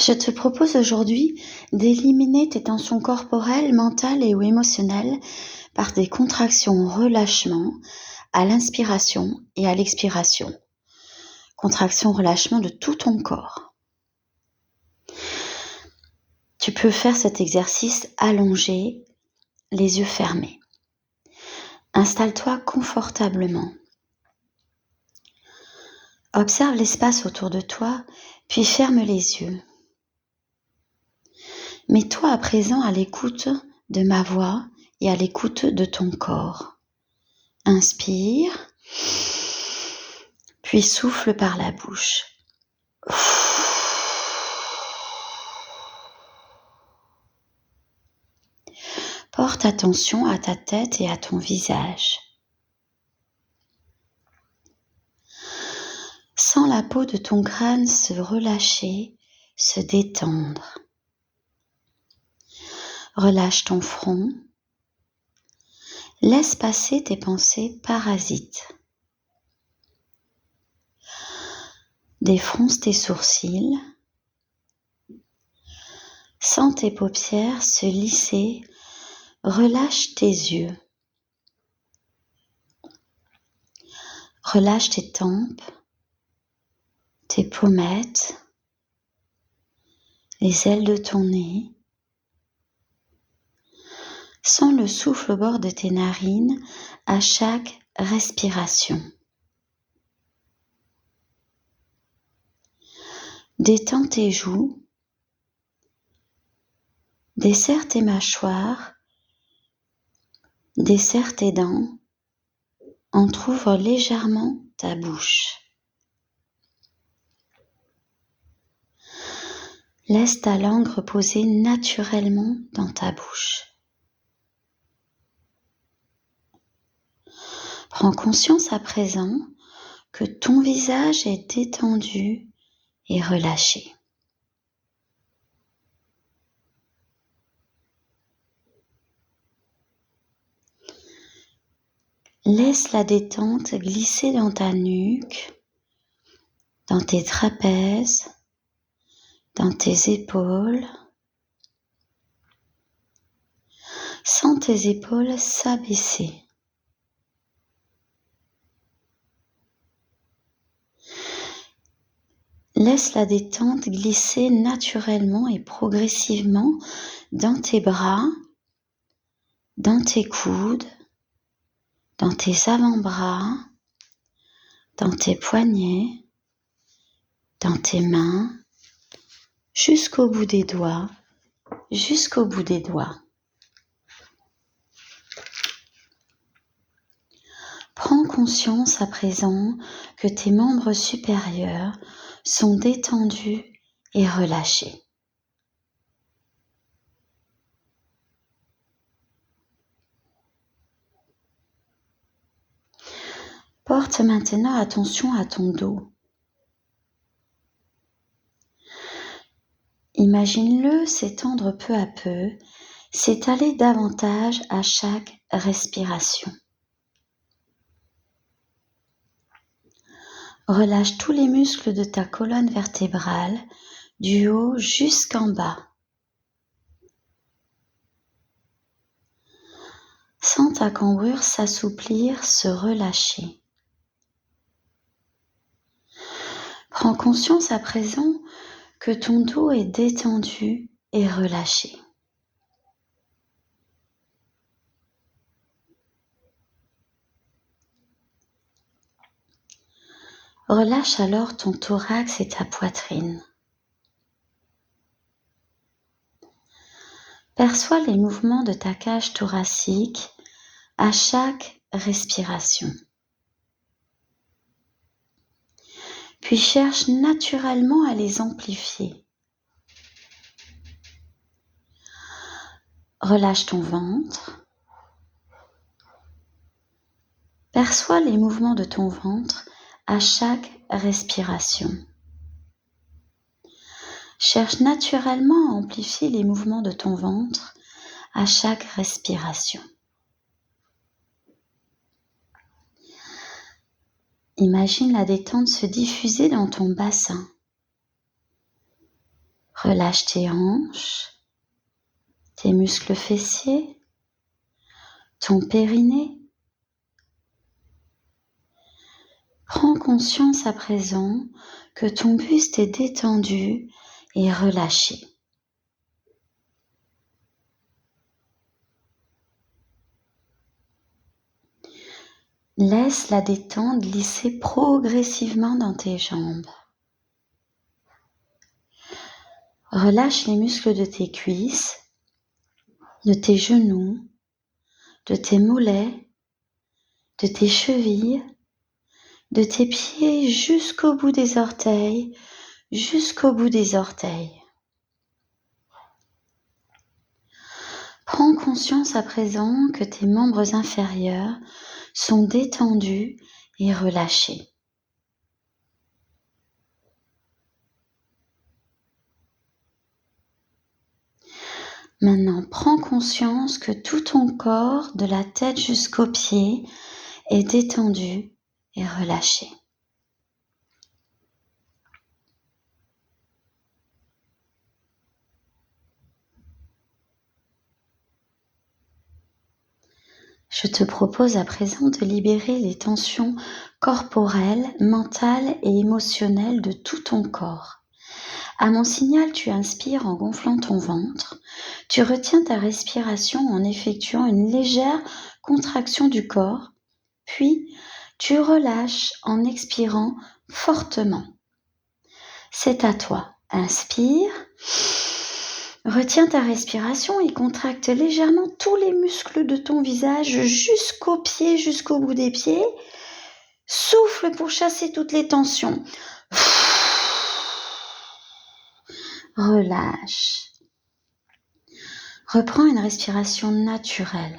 Je te propose aujourd'hui d'éliminer tes tensions corporelles, mentales et ou émotionnelles par des contractions-relâchements à l'inspiration et à l'expiration. Contraction-relâchement de tout ton corps. Tu peux faire cet exercice allongé, les yeux fermés. Installe-toi confortablement. Observe l'espace autour de toi, puis ferme les yeux. Mets-toi à présent à l'écoute de ma voix et à l'écoute de ton corps. Inspire, puis souffle par la bouche. Porte attention à ta tête et à ton visage. Sens la peau de ton crâne se relâcher, se détendre. Relâche ton front. Laisse passer tes pensées parasites. Défronce tes sourcils. Sens tes paupières se lisser. Relâche tes yeux. Relâche tes tempes, tes pommettes, les ailes de ton nez. Sens le souffle au bord de tes narines à chaque respiration. Détends tes joues. Desserre tes mâchoires. Desserre tes dents. Entrouvre légèrement ta bouche. Laisse ta langue reposer naturellement dans ta bouche. Prends conscience à présent que ton visage est détendu et relâché. Laisse la détente glisser dans ta nuque, dans tes trapèzes, dans tes épaules. Sens tes épaules s'abaisser. Laisse la détente glisser naturellement et progressivement dans tes bras, dans tes coudes, dans tes avant-bras, dans tes poignets, dans tes mains, jusqu'au bout des doigts, jusqu'au bout des doigts. Prends conscience à présent que tes membres supérieurs sont détendus et relâchés. Porte maintenant attention à ton dos. Imagine-le s'étendre peu à peu, s'étaler davantage à chaque respiration. Relâche tous les muscles de ta colonne vertébrale, du haut jusqu'en bas. Sens ta cambrure s'assouplir, se relâcher. Prends conscience à présent que ton dos est détendu et relâché. Relâche alors ton thorax et ta poitrine. Perçois les mouvements de ta cage thoracique à chaque respiration. Puis cherche naturellement à les amplifier. Relâche ton ventre. Perçois les mouvements de ton ventre à chaque respiration. Cherche naturellement à amplifier les mouvements de ton ventre à chaque respiration. Imagine la détente se diffuser dans ton bassin. Relâche tes hanches, tes muscles fessiers, ton périnée. Prends conscience à présent que ton buste est détendu et relâché. Laisse la détente glisser progressivement dans tes jambes. Relâche les muscles de tes cuisses, de tes genoux, de tes mollets, de tes chevilles, de tes pieds jusqu'au bout des orteils, Prends conscience à présent que tes membres inférieurs sont détendus et relâchés. Maintenant, prends conscience que tout ton corps, de la tête jusqu'aux pieds, est détendu et relâché. Je te propose à présent de libérer les tensions corporelles, mentales et émotionnelles de tout ton corps. À mon signal, tu inspires en gonflant ton ventre. Tu retiens ta respiration en effectuant une légère contraction du corps, puis tu relâches en expirant fortement. C'est à toi. Inspire. Retiens ta respiration et contracte légèrement tous les muscles de ton visage jusqu'aux pieds, jusqu'au bout des pieds. Souffle pour chasser toutes les tensions. Relâche. Reprends une respiration naturelle.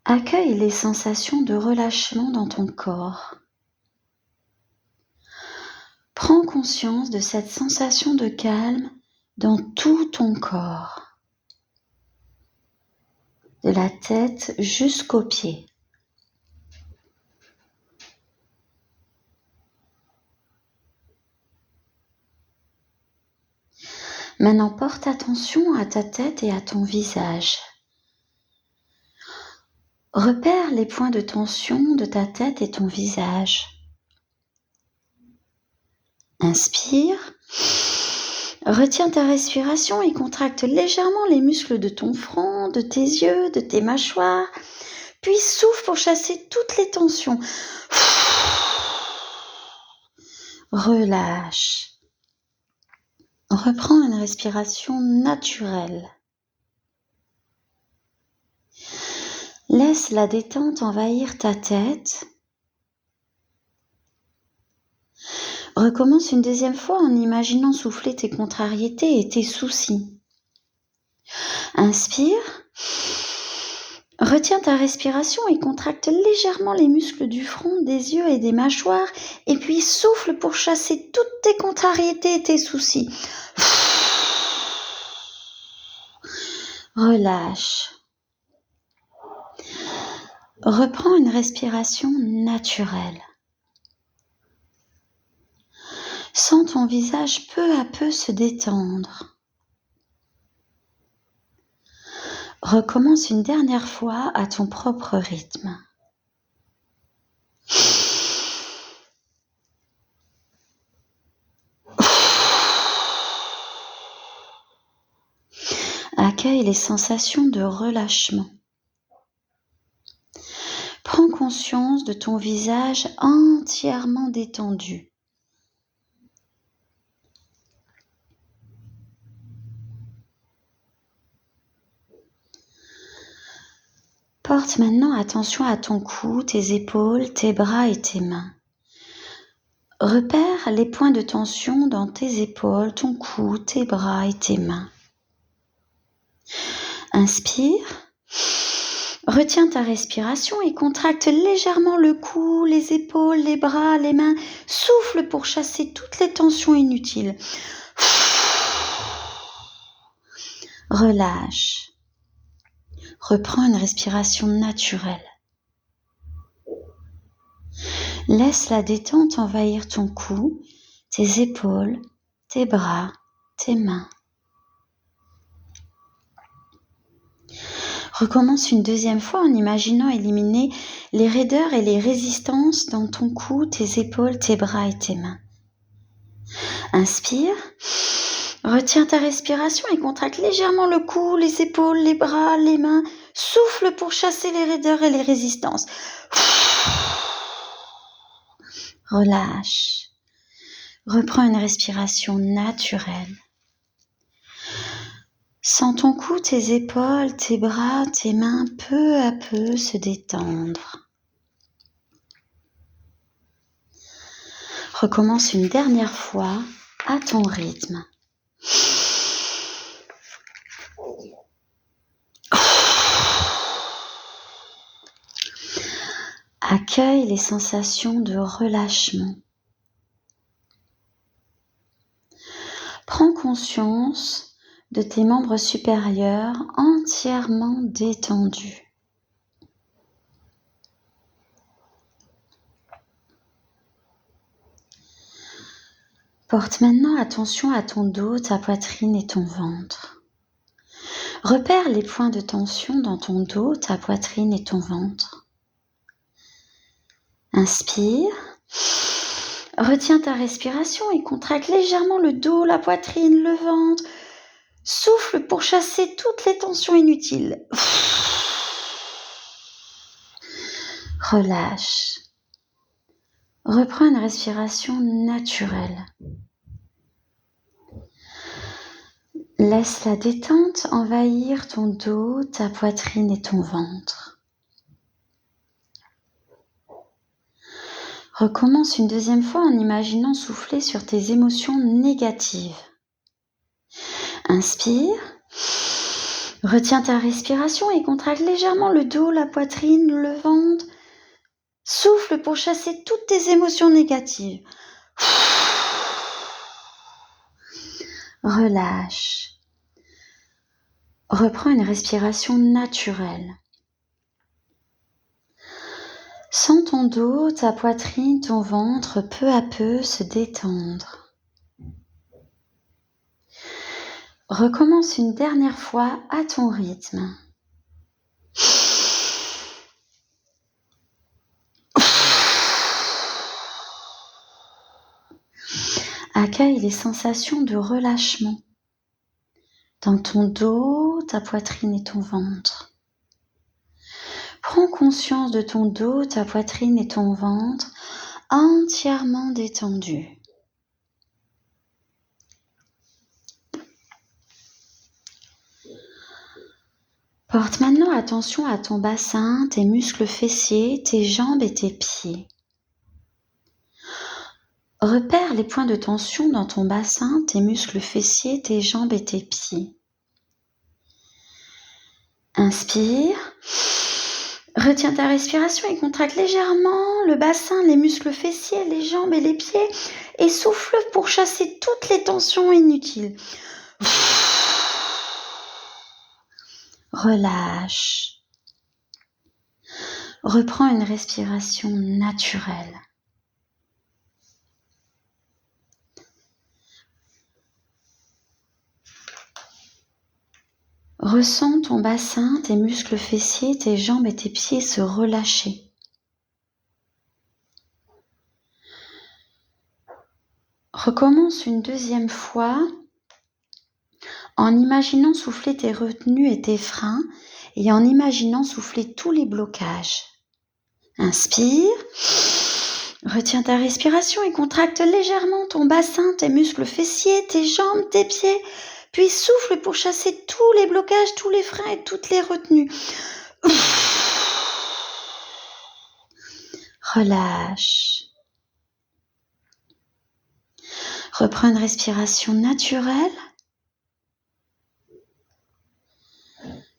Accueille les sensations de relâchement dans ton corps. Prends conscience de cette sensation de calme dans tout ton corps, de la tête jusqu'aux pieds. Maintenant, porte attention à ta tête et à ton visage. Repère les points de tension de ta tête et ton visage. Inspire. Retiens ta respiration et contracte légèrement les muscles de ton front, de tes yeux, de tes mâchoires. Puis souffle pour chasser toutes les tensions. Relâche. Reprends une respiration naturelle. Laisse la détente envahir ta tête. Recommence une deuxième fois en imaginant souffler tes contrariétés et tes soucis. Inspire. Retiens ta respiration et contracte légèrement les muscles du front, des yeux et des mâchoires. Et puis souffle pour chasser toutes tes contrariétés et tes soucis. Relâche. Reprends une respiration naturelle. Sens ton visage peu à peu se détendre. Recommence une dernière fois à ton propre rythme. Accueille les sensations de relâchement. Prends conscience de ton visage entièrement détendu. Porte maintenant attention à ton cou, tes épaules, tes bras et tes mains. Repère les points de tension dans tes épaules, ton cou, tes bras et tes mains. Inspire. Retiens ta respiration et contracte légèrement le cou, les épaules, les bras, les mains. Souffle pour chasser toutes les tensions inutiles. Relâche. Reprends une respiration naturelle. Laisse la détente envahir ton cou, tes épaules, tes bras, tes mains. Recommence une deuxième fois en imaginant éliminer les raideurs et les résistances dans ton cou, tes épaules, tes bras et tes mains. Inspire, retiens ta respiration et contracte légèrement le cou, les épaules, les bras, les mains. Souffle pour chasser les raideurs et les résistances. Relâche. Reprends une respiration naturelle. Sens ton cou, tes épaules, tes bras, tes mains peu à peu se détendre. Recommence une dernière fois à ton rythme. Accueille les sensations de relâchement. Prends conscience de tes membres supérieurs entièrement détendus. Porte maintenant attention à ton dos, ta poitrine et ton ventre. Repère les points de tension dans ton dos, ta poitrine et ton ventre. Inspire. Retiens ta respiration et contracte légèrement le dos, la poitrine, le ventre. Souffle pour chasser toutes les tensions inutiles. Relâche. Reprends une respiration naturelle. Laisse la détente envahir ton dos, ta poitrine et ton ventre. Recommence une deuxième fois en imaginant souffler sur tes émotions négatives. Inspire. Retiens ta respiration et contracte légèrement le dos, la poitrine, le ventre. Souffle pour chasser toutes tes émotions négatives. Relâche. Reprends une respiration naturelle. Sens ton dos, ta poitrine, ton ventre peu à peu se détendre. Recommence une dernière fois à ton rythme. Accueille les sensations de relâchement dans ton dos, ta poitrine et ton ventre. Prends conscience de ton dos, ta poitrine et ton ventre entièrement détendus. Porte maintenant attention à ton bassin, tes muscles fessiers, tes jambes et tes pieds. Repère les points de tension dans ton bassin, tes muscles fessiers, tes jambes et tes pieds. Inspire. Retiens ta respiration et contracte légèrement le bassin, les muscles fessiers, les jambes et les pieds et souffle pour chasser toutes les tensions inutiles. Relâche. Reprends une respiration naturelle. Ressens ton bassin, tes muscles fessiers, tes jambes et tes pieds se relâcher. Recommence une deuxième fois en imaginant souffler tes retenues et tes freins et en imaginant souffler tous les blocages. Inspire, retiens ta respiration et contracte légèrement ton bassin, tes muscles fessiers, tes jambes, tes pieds. Puis souffle pour chasser tous les blocages, tous les freins et toutes les retenues. Relâche. Reprends une respiration naturelle.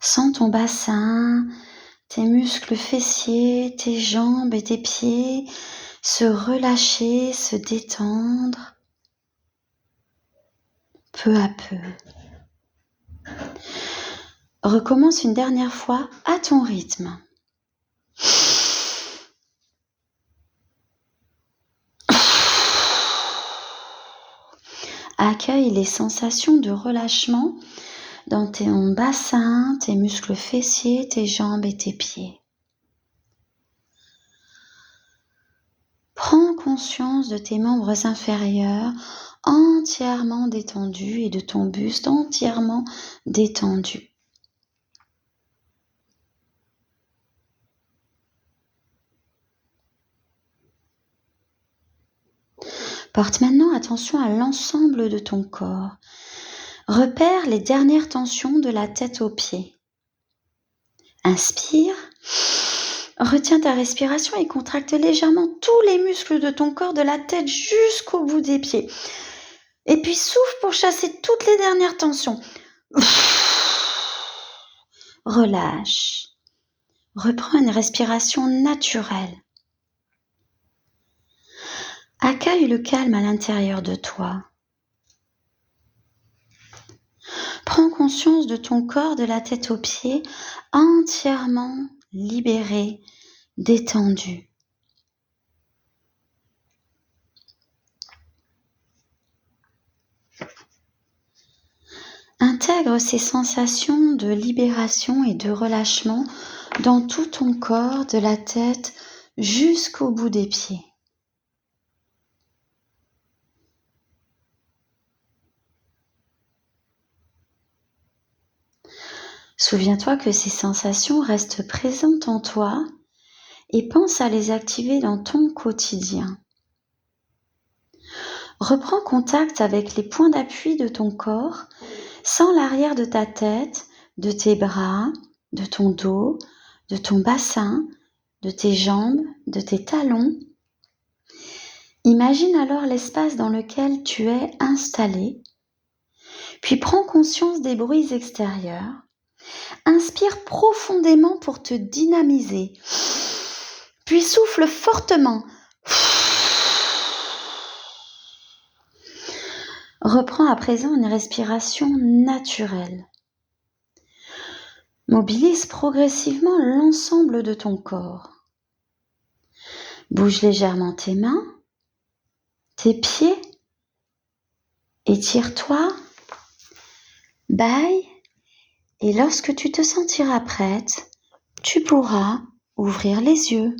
Sens ton bassin, tes muscles fessiers, tes jambes et tes pieds se relâcher, se détendre peu à peu. Recommence une dernière fois à ton rythme. Accueille les sensations de relâchement dans ton bassin, tes muscles fessiers, tes jambes et tes pieds. Prends conscience de tes membres inférieurs entièrement détendus et de ton buste entièrement détendu. Porte maintenant attention à l'ensemble de ton corps. Repère les dernières tensions de la tête aux pieds. Inspire. Retiens ta respiration et contracte légèrement tous les muscles de ton corps, de la tête jusqu'au bout des pieds. Et puis souffle pour chasser toutes les dernières tensions. Relâche. Reprends une respiration naturelle. Accueille le calme à l'intérieur de toi. Prends conscience de ton corps de la tête aux pieds entièrement libéré, détendu. Intègre ces sensations de libération et de relâchement dans tout ton corps, de la tête jusqu'au bout des pieds. Souviens-toi que ces sensations restent présentes en toi et pense à les activer dans ton quotidien. Reprends contact avec les points d'appui de ton corps, sans l'arrière de ta tête, de tes bras, de ton dos, de ton bassin, de tes jambes, de tes talons. Imagine alors l'espace dans lequel tu es installé, puis prends conscience des bruits extérieurs. Inspire profondément pour te dynamiser, puis souffle fortement. Reprends à présent une respiration naturelle. Mobilise progressivement l'ensemble de ton corps. Bouge légèrement tes mains, tes pieds, étire-toi, bâille, et lorsque tu te sentiras prête, tu pourras ouvrir les yeux.